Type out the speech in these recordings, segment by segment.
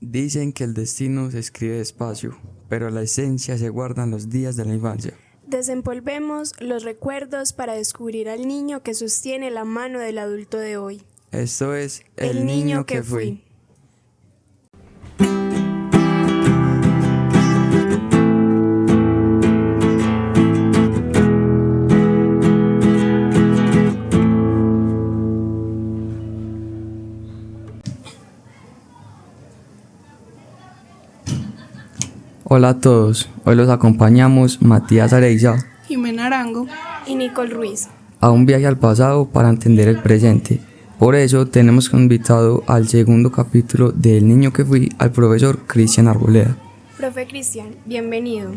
Dicen que el destino se escribe despacio, pero la esencia se guarda en los días de la infancia. Desempolvemos los recuerdos para descubrir al niño que sostiene la mano del adulto de hoy. Esto es El niño que fui. Hola a todos, hoy los acompañamos Matías Areiza, Jimena Arango y Nicole Ruiz. A un viaje al pasado para entender el presente. Por eso tenemos invitado al segundo capítulo de El niño que fui al profesor Cristian Arboleda. Profe Cristian, bienvenido.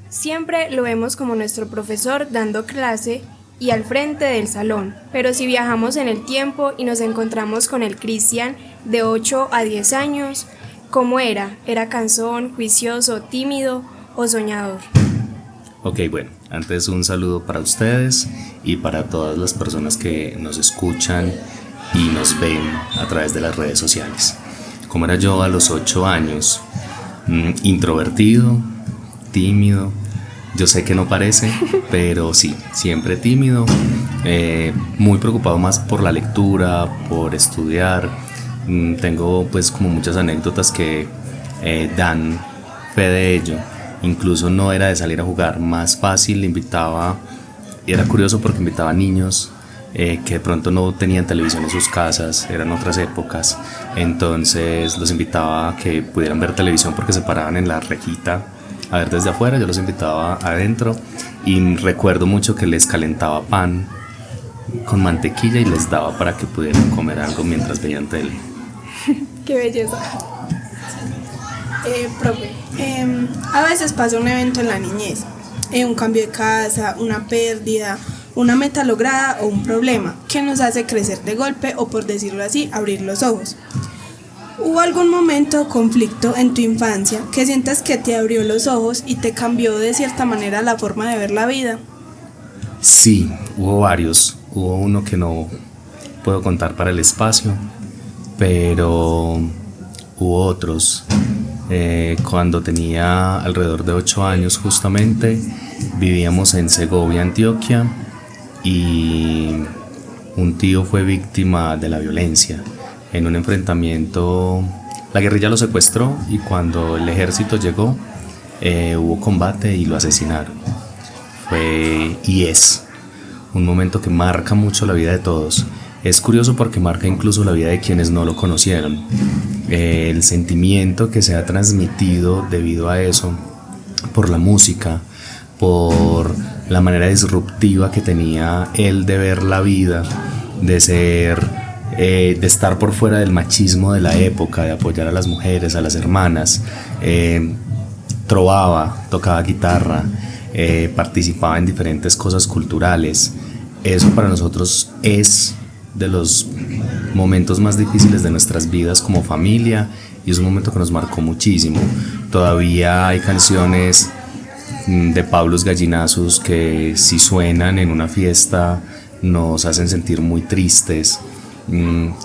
Siempre lo vemos como nuestro profesor dando clase y al frente del salón, pero si viajamos en el tiempo y nos encontramos con el Cristian de 8 a 10 años, ¿cómo era? ¿Era cansón, juicioso, tímido o soñador? Ok, bueno, antes un saludo para ustedes y para todas las personas que nos escuchan y nos ven a través de las redes sociales. ¿Cómo era yo a los 8 años? Introvertido, tímido, yo sé que no parece, pero sí, siempre tímido, muy preocupado más por la lectura, por estudiar. Tengo pues como muchas anécdotas que dan fe de ello. Incluso no era de salir a jugar, más fácil invitaba, y era curioso porque invitaba niños que de pronto no tenían televisión en sus casas, eran otras épocas, entonces los invitaba a que pudieran ver televisión porque se paraban en la rejita a ver desde afuera, yo los invitaba adentro y recuerdo mucho que les calentaba pan con mantequilla y les daba para que pudieran comer algo mientras veían tele. ¡Qué belleza! Profe, a veces pasa un evento en la niñez, un cambio de casa, una pérdida, una meta lograda o un problema que nos hace crecer de golpe o, por decirlo así, abrir los ojos. ¿Hubo algún momento o conflicto en tu infancia que sientas que te abrió los ojos y te cambió de cierta manera la forma de ver la vida? Sí, hubo varios. Hubo uno que no puedo contar para el espacio, pero hubo otros. Cuando tenía alrededor de 8 años justamente, vivíamos en Segovia, Antioquia, y un tío fue víctima de la violencia. En un enfrentamiento, la guerrilla lo secuestró y cuando el ejército llegó, hubo combate y lo asesinaron. Fue y es un momento que marca mucho la vida de todos. Es curioso porque marca incluso la vida de quienes no lo conocieron. El sentimiento que se ha transmitido debido a eso, por la música, por la manera disruptiva que tenía él de ver la vida, de ser, de estar por fuera del machismo de la época, de apoyar a las mujeres, a las hermanas, trovaba, tocaba guitarra, participaba en diferentes cosas culturales. Eso para nosotros es de los momentos más difíciles de nuestras vidas como familia y es un momento que nos marcó muchísimo. Todavía hay canciones de Pablos Gallinazos que si suenan en una fiesta nos hacen sentir muy tristes.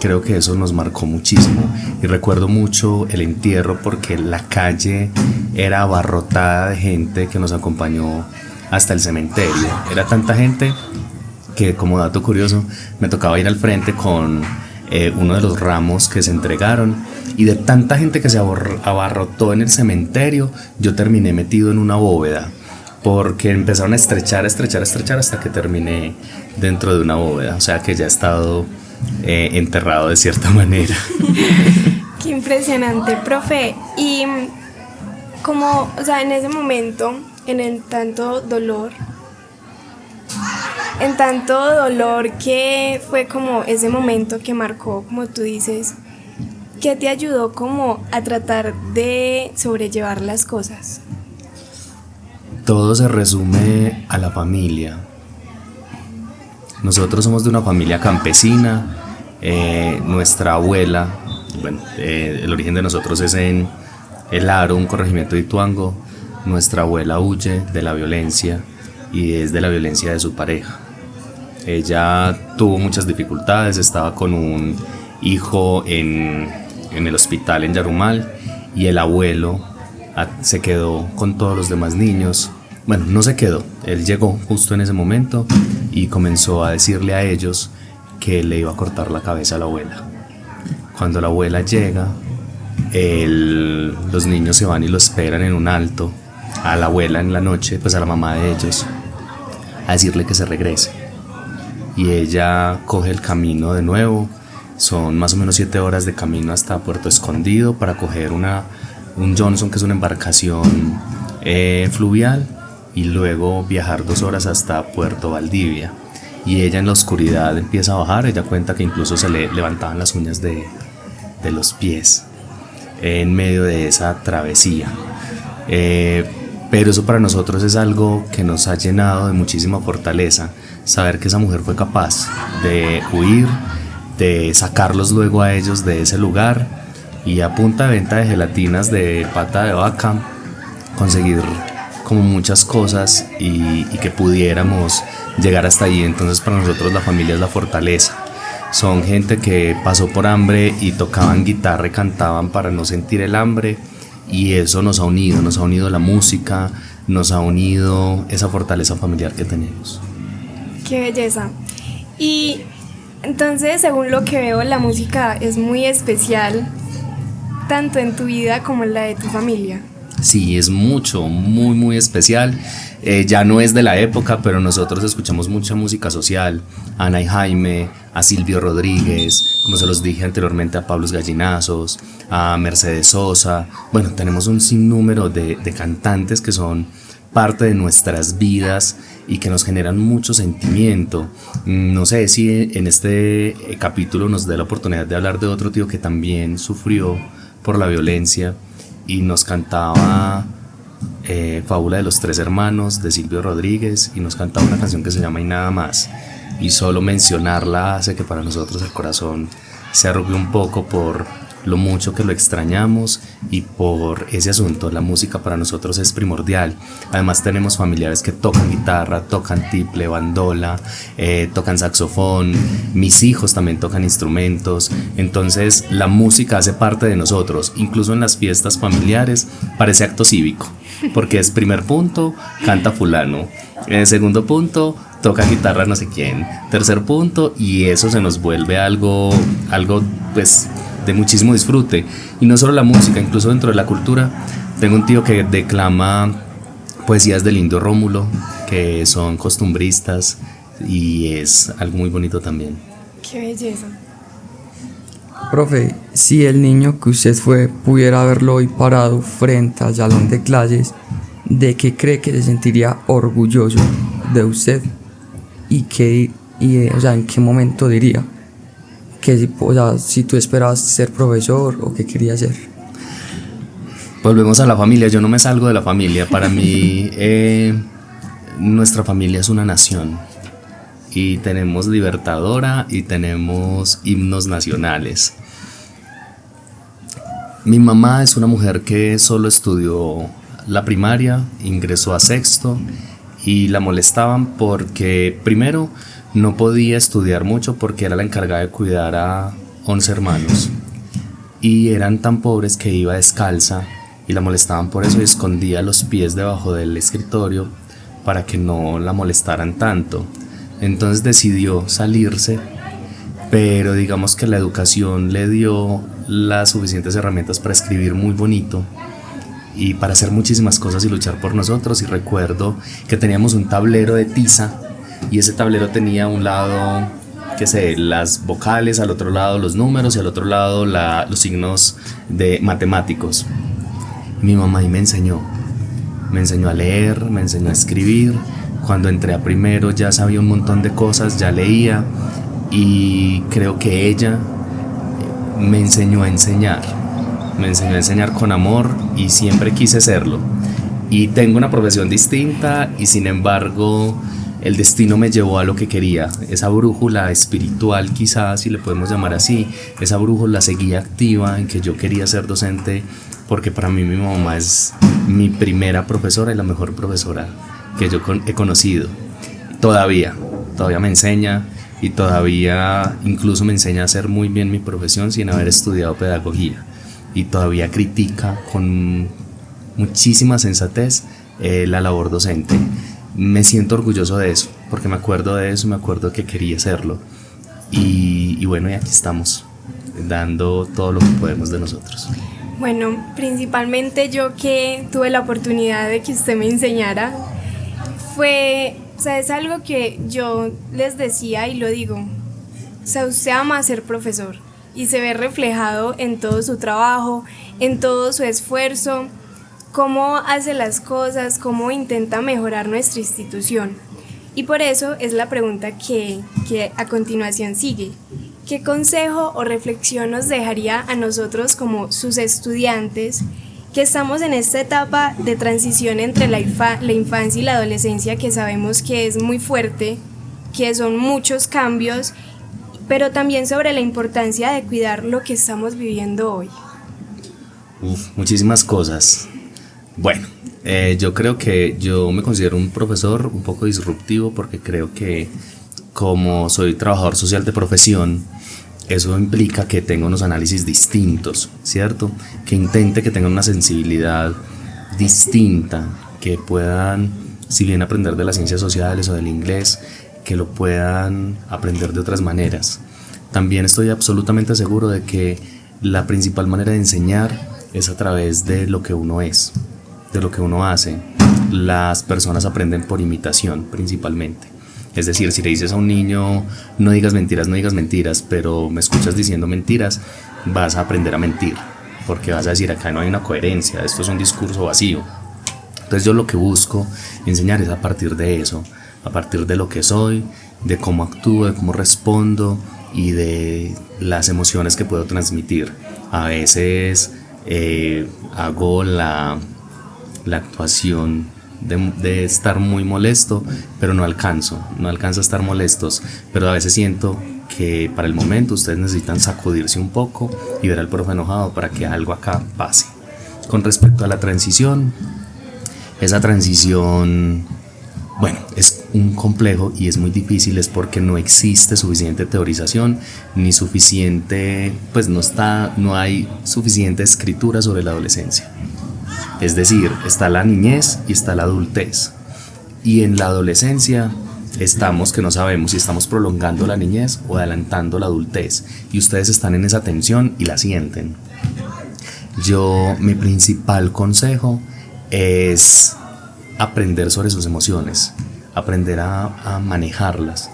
Creo que eso nos marcó muchísimo y recuerdo mucho el entierro porque la calle era abarrotada de gente que nos acompañó hasta el cementerio. Era tanta gente que, como dato curioso, me tocaba ir al frente con uno de los ramos que se entregaron y de tanta gente que se abarrotó en el cementerio, yo terminé metido en una bóveda porque empezaron a estrechar hasta que terminé dentro de una bóveda, o sea que ya he estado enterrado de cierta manera. ¡Qué impresionante, profe! Y como, o sea, en ese momento, en tanto dolor que fue como ese momento que marcó, como tú dices, ¿qué te ayudó como a tratar de sobrellevar las cosas? Todo se resume a la familia. Nosotros somos de una familia campesina. Nuestra abuela, bueno, el origen de nosotros es en El Aro, un corregimiento de Ituango. Nuestra abuela huye de la violencia y es de la violencia de su pareja. Ella tuvo muchas dificultades, estaba con un hijo en en el hospital en Yarumal, y el abuelo se quedó con todos los demás niños. Bueno, no se quedó, él llegó justo en ese momento y comenzó a decirle a ellos que le iba a cortar la cabeza a la abuela. Cuando la abuela llega, los niños se van y lo esperan en un alto a la abuela en la noche, pues a la mamá de ellos, a decirle que se regrese. Y ella coge el camino de nuevo. Son más o menos 7 horas de camino hasta Puerto Escondido para coger un Johnson, que es una embarcación fluvial, y luego viajar 2 horas hasta Puerto Valdivia. Y ella en la oscuridad empieza a bajar. Ella cuenta que incluso se le levantaban las uñas de los pies en medio de esa travesía. Pero eso para nosotros es algo que nos ha llenado de muchísima fortaleza, saber que esa mujer fue capaz de huir, de sacarlos luego a ellos de ese lugar, y a punta de venta de gelatinas de pata de vaca conseguir como muchas cosas y que pudiéramos llegar hasta allí. Entonces para nosotros la familia es la fortaleza. Son gente que pasó por hambre y tocaban guitarra y cantaban para no sentir el hambre, y eso nos ha unido la música, nos ha unido esa fortaleza familiar que tenemos. ¡Qué belleza! Y entonces, según lo que veo, la música es muy especial, tanto en tu vida como en la de tu familia. Sí, es muy especial. Ya no es de la época, pero nosotros escuchamos mucha música social, a Ana y Jaime, a Silvio Rodríguez, como se los dije anteriormente, a Pablos Gallinazos, a Mercedes Sosa. Bueno, tenemos un sinnúmero de cantantes que son parte de nuestras vidas y que nos generan mucho sentimiento. No sé si en este capítulo nos dé la oportunidad de hablar de otro tío que también sufrió por la violencia y nos cantaba Fábula de los Tres Hermanos de Silvio Rodríguez, y nos cantaba una canción que se llama Y Nada Más, y solo mencionarla hace que para nosotros el corazón se arrugue un poco por lo mucho que lo extrañamos y por ese asunto. La música para nosotros es primordial. Además tenemos familiares que tocan guitarra, tocan tiple, bandola, tocan saxofón. Mis hijos también tocan instrumentos. Entonces la música hace parte de nosotros. Incluso en las fiestas familiares parece acto cívico, porque es primer punto, canta fulano, segundo punto, toca guitarra no sé quién, tercer punto, y eso se nos vuelve algo pues de muchísimo disfrute. Y no solo la música, incluso dentro de la cultura. Tengo un tío que declama poesías del Indio Rómulo, que son costumbristas, y es algo muy bonito también. ¡Qué belleza! Profe, si el niño que usted fue pudiera verlo hoy parado frente al salón de clases, ¿de qué cree que se sentiría orgulloso de usted? O sea, ¿en qué momento diría? Si tú esperabas ser profesor o qué querías ser. Volvemos a la familia. Yo no me salgo de la familia. Para mí nuestra familia es una nación, y tenemos Libertadora y tenemos himnos nacionales. Mi mamá es una mujer que solo estudió la primaria, ingresó a sexto, y la molestaban porque primero no podía estudiar mucho porque era la encargada de cuidar a 11 hermanos, y eran tan pobres que iba descalza, y la molestaban por eso, y escondía los pies debajo del escritorio para que no la molestaran tanto. Entonces decidió salirse, pero digamos que la educación le dio las suficientes herramientas para escribir muy bonito y para hacer muchísimas cosas y luchar por nosotros. Y recuerdo que teníamos un tablero de tiza, y ese tablero tenía a un lado, las vocales, al otro lado los números, y al otro lado los signos de matemáticos. Mi mamá ahí me enseñó a leer, me enseñó a escribir. Cuando entré a primero ya sabía un montón de cosas, ya leía, y creo que ella me enseñó a enseñar con amor, y siempre quise serlo. Y tengo una profesión distinta, y sin embargo el destino me llevó a lo que quería. Esa brújula espiritual, quizás, si le podemos llamar así, esa brújula seguía activa en que yo quería ser docente, porque para mí mi mamá es mi primera profesora y la mejor profesora que yo he conocido. Todavía me enseña, y todavía incluso me enseña a hacer muy bien mi profesión sin haber estudiado pedagogía, y todavía critica con muchísima sensatez la labor docente. Me siento orgulloso de eso, porque me acuerdo de eso, me acuerdo que quería hacerlo, y bueno, y aquí estamos, dando todo lo que podemos de nosotros. Bueno, principalmente yo que tuve la oportunidad de que usted me enseñara, es algo que yo les decía y lo digo, usted ama ser profesor y se ve reflejado en todo su trabajo, en todo su esfuerzo, cómo hace las cosas, cómo intenta mejorar nuestra institución. Y por eso es la pregunta que a continuación sigue. ¿Qué consejo o reflexión nos dejaría a nosotros como sus estudiantes que estamos en esta etapa de transición entre la infancia y la adolescencia, que sabemos que es muy fuerte, que son muchos cambios, pero también sobre la importancia de cuidar lo que estamos viviendo hoy? Muchísimas cosas. Bueno, yo creo que yo me considero un profesor un poco disruptivo, porque creo que como soy trabajador social de profesión, eso implica que tenga unos análisis distintos, ¿cierto? Que intente que tengan una sensibilidad distinta, que puedan, si bien aprender de las ciencias sociales o del inglés, que lo puedan aprender de otras maneras. También estoy absolutamente seguro de que la principal manera de enseñar es a través de lo que uno es, de lo que uno hace. Las personas aprenden por imitación principalmente. Es decir, si le dices a un niño no digas mentiras, pero me escuchas diciendo mentiras, vas a aprender a mentir, porque vas a decir acá no hay una coherencia, esto es un discurso vacío. Entonces yo lo que busco enseñar es a partir de eso, a partir de lo que soy, de cómo actúo, de cómo respondo y de las emociones que puedo transmitir. A veces hago la actuación de estar muy molesto, pero no alcanzo a estar molestos, pero a veces siento que para el momento ustedes necesitan sacudirse un poco y ver al profe enojado para que algo acá pase. Con respecto a la transición, esa transición, bueno, es un complejo y es muy difícil, es porque no existe suficiente teorización ni suficiente, no hay suficiente escritura sobre la adolescencia. Es decir, está la niñez y está la adultez. Y en la adolescencia estamos que no sabemos si estamos prolongando la niñez o adelantando la adultez. Y ustedes están en esa tensión y la sienten. Mi principal consejo es aprender sobre sus emociones, aprender a manejarlas.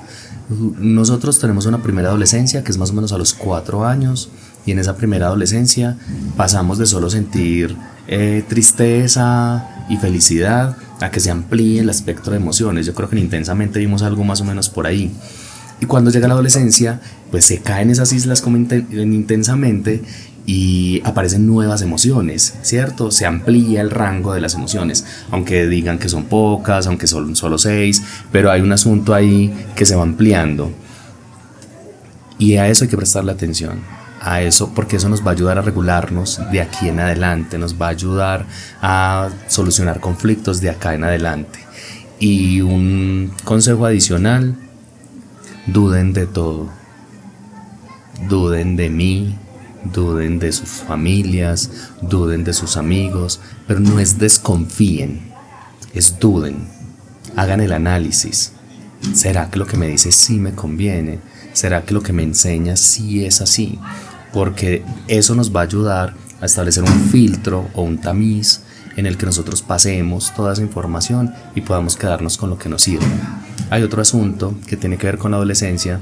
Nosotros tenemos una primera adolescencia que es más o menos a los 4 años, y en esa primera adolescencia pasamos de solo sentir tristeza y felicidad a que se amplíe el espectro de emociones. Yo creo que en Intensamente vimos algo más o menos por ahí. Y cuando llega la adolescencia, pues se caen esas islas como en Intensamente y aparecen nuevas emociones, ¿cierto? Se amplía el rango de las emociones, aunque digan que son pocas, aunque son solo 6, pero hay un asunto ahí que se va ampliando. Y a eso hay que prestarle atención, a eso, porque eso nos va a ayudar a regularnos de aquí en adelante, nos va a ayudar a solucionar conflictos de acá en adelante. Y un consejo adicional: duden de todo, duden de mí, duden de sus familias, duden de sus amigos, pero no es desconfíen, es duden, hagan el análisis. ¿Será que lo que me dice sí me conviene? ¿Será que lo que me enseña sí es así? Porque eso nos va a ayudar a establecer un filtro o un tamiz en el que nosotros pasemos toda esa información y podamos quedarnos con lo que nos sirve. Hay otro asunto que tiene que ver con la adolescencia.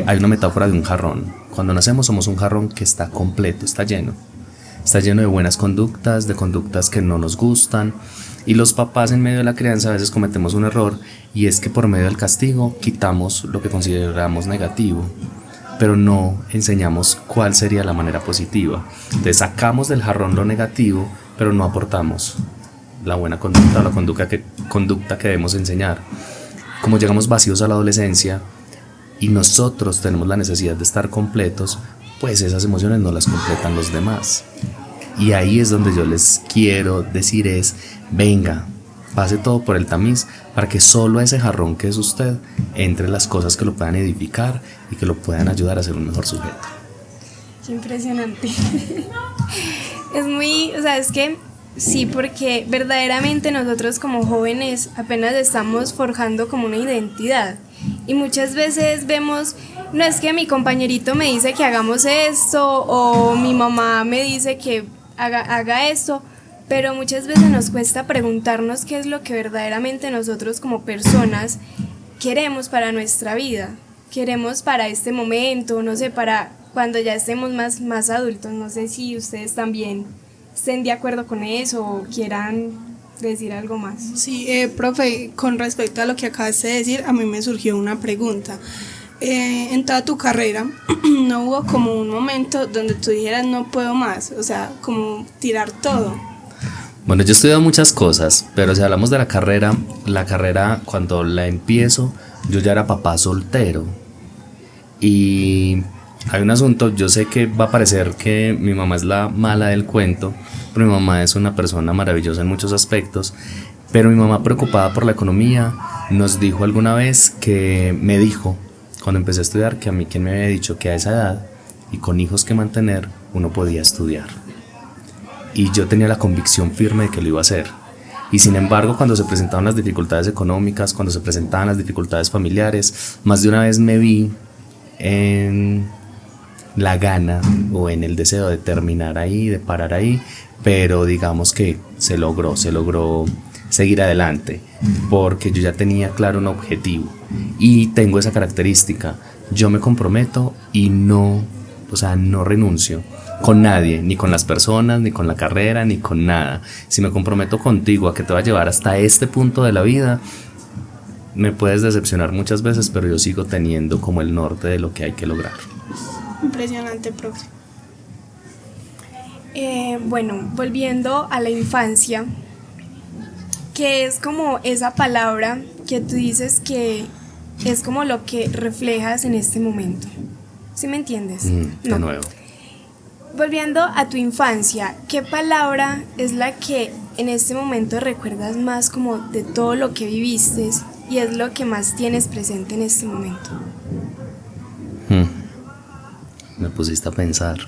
Hay una metáfora de un jarrón. Cuando nacemos somos un jarrón que está completo, está lleno de buenas conductas, de conductas que no nos gustan, y los papás en medio de la crianza a veces cometemos un error, y es que por medio del castigo quitamos lo que consideramos negativo, pero no enseñamos cuál sería la manera positiva. Entonces sacamos del jarrón lo negativo, pero no aportamos la buena conducta o la conducta que debemos enseñar. Como llegamos vacíos a la adolescencia y nosotros tenemos la necesidad de estar completos, pues esas emociones no las completan los demás. Y ahí es donde yo les quiero decir venga, pase todo por el tamiz para que solo a ese jarrón que es usted entre las cosas que lo puedan edificar y que lo puedan ayudar a ser un mejor sujeto. Qué impresionante. Es muy, o sea, es que sí, porque verdaderamente nosotros como jóvenes apenas estamos forjando como una identidad y muchas veces vemos, no es que mi compañerito me dice que hagamos esto o mi mamá me dice que haga esto, pero muchas veces nos cuesta preguntarnos qué es lo que verdaderamente nosotros como personas queremos para nuestra vida, queremos para este momento, no sé, para cuando ya estemos más adultos. No sé si ustedes también estén de acuerdo con eso o quieran decir algo más. Sí, profe, con respecto a lo que acabaste de decir, a mí me surgió una pregunta. En toda tu carrera, ¿no hubo como un momento donde tú dijeras no puedo más? O sea, como tirar todo. Bueno, yo he estudiado muchas cosas, pero si hablamos de la carrera cuando la empiezo, yo ya era papá soltero. Y hay un asunto, yo sé que va a parecer que mi mamá es la mala del cuento, pero mi mamá es una persona maravillosa en muchos aspectos. Pero mi mamá, preocupada por la economía, nos dijo alguna vez me dijo, cuando empecé a estudiar, que a mí quien me había dicho que a esa edad y con hijos que mantener, uno podía estudiar. Y yo tenía la convicción firme de que lo iba a hacer. Y sin embargo, cuando se presentaban las dificultades económicas, cuando se presentaban las dificultades familiares, más de una vez me vi en la gana o en el deseo de terminar ahí, de parar ahí, pero digamos que se logró seguir adelante, porque yo ya tenía claro un objetivo y tengo esa característica: yo me comprometo y no renuncio con nadie, ni con las personas, ni con la carrera, ni con nada. Si me comprometo contigo a que te va a llevar hasta este punto de la vida, me puedes decepcionar muchas veces, pero yo sigo teniendo como el norte de lo que hay que lograr. Impresionante, profe. Bueno, volviendo a la infancia, que es como esa palabra que tú dices que es como lo que reflejas en este momento. ¿Sí me entiendes? De nuevo. Volviendo a tu infancia, ¿qué palabra es la que en este momento recuerdas más como de todo lo que viviste y es lo que más tienes presente en este momento? Me pusiste a pensar.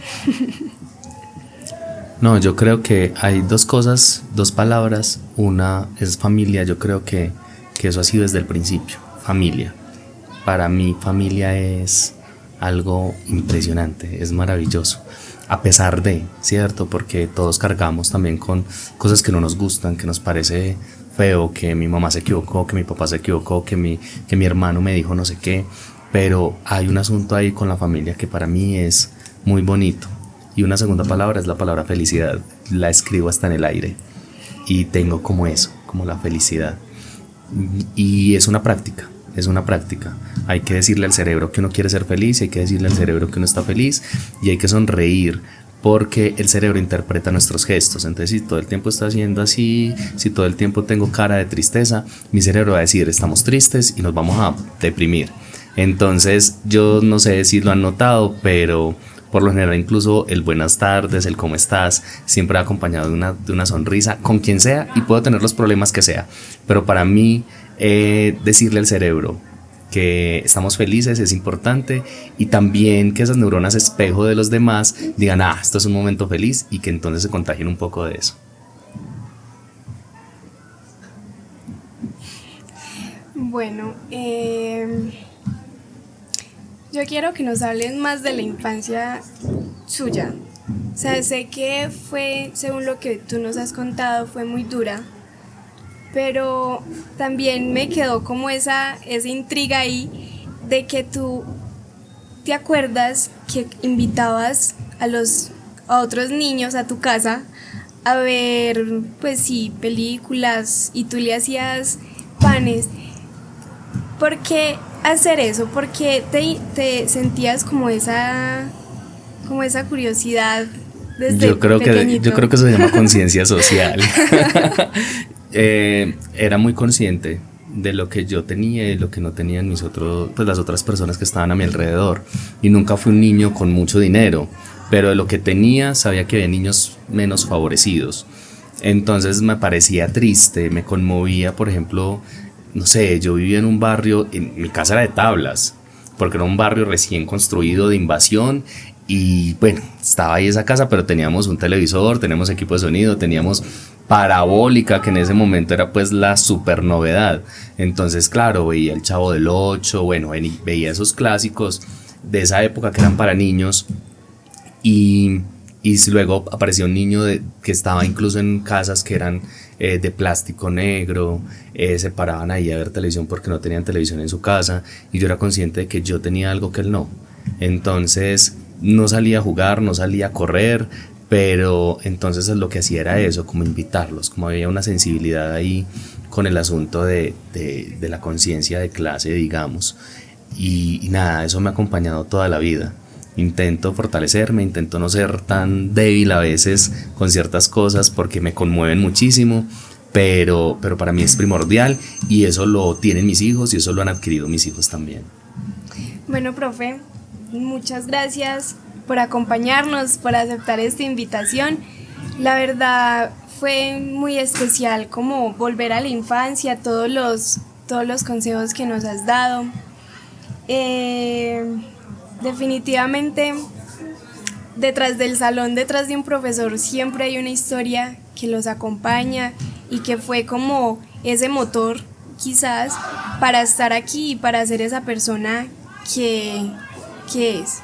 No, yo creo que hay dos cosas, dos palabras. Una es familia. Yo creo que eso ha sido desde el principio. Familia. Para mí, familia es algo impresionante, es maravilloso. A pesar de, ¿cierto? Porque todos cargamos también con cosas que no nos gustan, que nos parece feo, que mi mamá se equivocó, que mi papá se equivocó, que mi hermano me dijo no sé qué. Pero hay un asunto ahí con la familia que para mí es muy bonito. Y una segunda palabra es la palabra felicidad. La escribo hasta en el aire y tengo como eso, como la felicidad. Y es una práctica. Hay que decirle al cerebro que uno quiere ser feliz, hay que decirle al cerebro que uno está feliz y hay que sonreír, porque el cerebro interpreta nuestros gestos. Entonces, si todo el tiempo está haciendo así, si todo el tiempo tengo cara de tristeza, mi cerebro va a decir estamos tristes y nos vamos a deprimir. Entonces, yo no sé si lo han notado, pero por lo general incluso el buenas tardes, el cómo estás, siempre acompañado de una sonrisa con quien sea, y puedo tener los problemas que sea, pero para mí decirle al cerebro que estamos felices es importante, y también que esas neuronas espejo de los demás digan esto es un momento feliz, y que entonces se contagien un poco de eso. Bueno, yo quiero que nos hablen más de la infancia suya. O sea, sé que fue, según lo que tú nos has contado, fue muy dura, pero también me quedó como esa intriga ahí de que tú te acuerdas que invitabas a otros niños a tu casa a ver, pues sí, películas, y tú le hacías panes. ¿Por qué hacer eso? ¿Por qué te sentías como esa curiosidad desde pequeñito? Yo creo que eso se llama conciencia social. Era muy consciente de lo que yo tenía y lo que no tenían las otras personas que estaban a mi alrededor, y nunca fui un niño con mucho dinero, pero de lo que tenía sabía que había niños menos favorecidos. Entonces me parecía triste, me conmovía, por ejemplo, no sé, yo vivía en un barrio, mi casa era de tablas, porque era un barrio recién construido de invasión. Y bueno, estaba ahí esa casa, pero teníamos un televisor, teníamos equipo de sonido, teníamos parabólica, que en ese momento era pues la super novedad. Entonces, claro, veía El Chavo del Ocho, bueno, veía esos clásicos de esa época que eran para niños. Y luego aparecía un niño que estaba incluso en casas que eran de plástico negro, se paraban ahí a ver televisión porque no tenían televisión en su casa, y yo era consciente de que yo tenía algo que él no. Entonces no salía a jugar, no salía a correr, pero entonces lo que hacía era eso, como invitarlos, como había una sensibilidad ahí con el asunto de la conciencia de clase, digamos. Y nada, eso me ha acompañado toda la vida. Intento fortalecerme, intento no ser tan débil a veces con ciertas cosas porque me conmueven muchísimo, pero para mí es primordial, y eso lo tienen mis hijos y eso lo han adquirido mis hijos también. Bueno, profe, muchas gracias por acompañarnos, por aceptar esta invitación. La verdad fue muy especial como volver a la infancia, todos los consejos que nos has dado. Definitivamente, detrás del salón, detrás de un profesor, siempre hay una historia que los acompaña y que fue como ese motor, quizás, para estar aquí y para ser esa persona que es.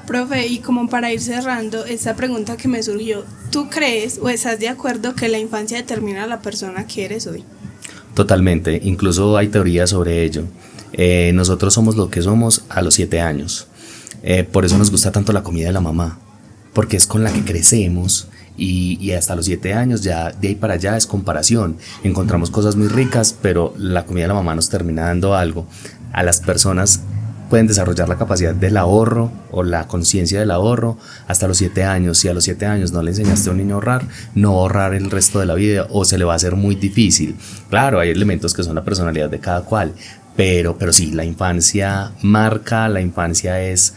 Profe, y como para ir cerrando esta pregunta que me surgió, ¿tú crees o estás de acuerdo que la infancia determina a la persona que eres hoy? Totalmente, incluso hay teorías sobre ello. Nosotros somos lo que somos a los 7 años. Por eso nos gusta tanto la comida de la mamá, porque es con la que crecemos, y hasta los 7 años ya de ahí para allá es comparación. Encontramos cosas muy ricas, pero la comida de la mamá nos termina dando algo. A las personas pueden desarrollar la capacidad del ahorro o la conciencia del ahorro hasta los 7 años. Si a los 7 años no le enseñaste a un niño a ahorrar, no va a ahorrar el resto de la vida o se le va a hacer muy difícil. Claro, hay elementos que son la personalidad de cada cual, pero sí, la infancia marca, la infancia es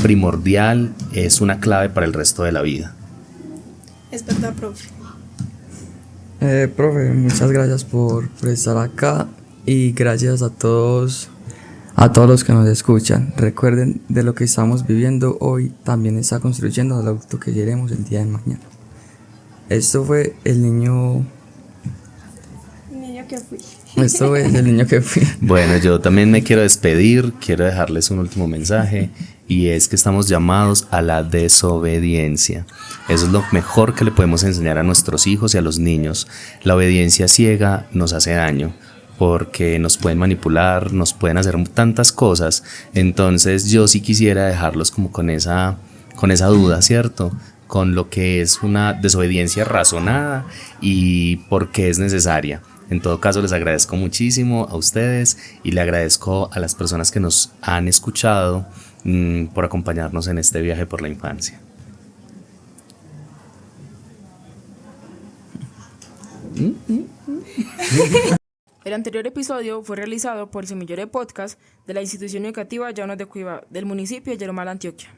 primordial, es una clave para el resto de la vida. Es verdad, profe. Profe, muchas gracias por estar acá, y gracias a todos los que nos escuchan. Recuerden, de lo que estamos viviendo hoy también está construyendo el adulto que seremos el día de mañana. Esto fue el niño que fui. Esto es el niño que fui. Bueno, yo también me quiero despedir, quiero dejarles un último mensaje, y es que estamos llamados a la desobediencia. Eso es lo mejor que le podemos enseñar a nuestros hijos y a los niños. La obediencia ciega nos hace daño, porque nos pueden manipular, nos pueden hacer tantas cosas. Entonces yo sí quisiera dejarlos como con esa duda, ¿cierto? Con lo que es una desobediencia razonada y por qué es necesaria. En todo caso, les agradezco muchísimo a ustedes, y le agradezco a las personas que nos han escuchado por acompañarnos en este viaje por la infancia. El anterior episodio fue realizado por el Semillero de Podcast de la Institución Educativa Llanos de Cuiva del municipio de Yeromal, Antioquia.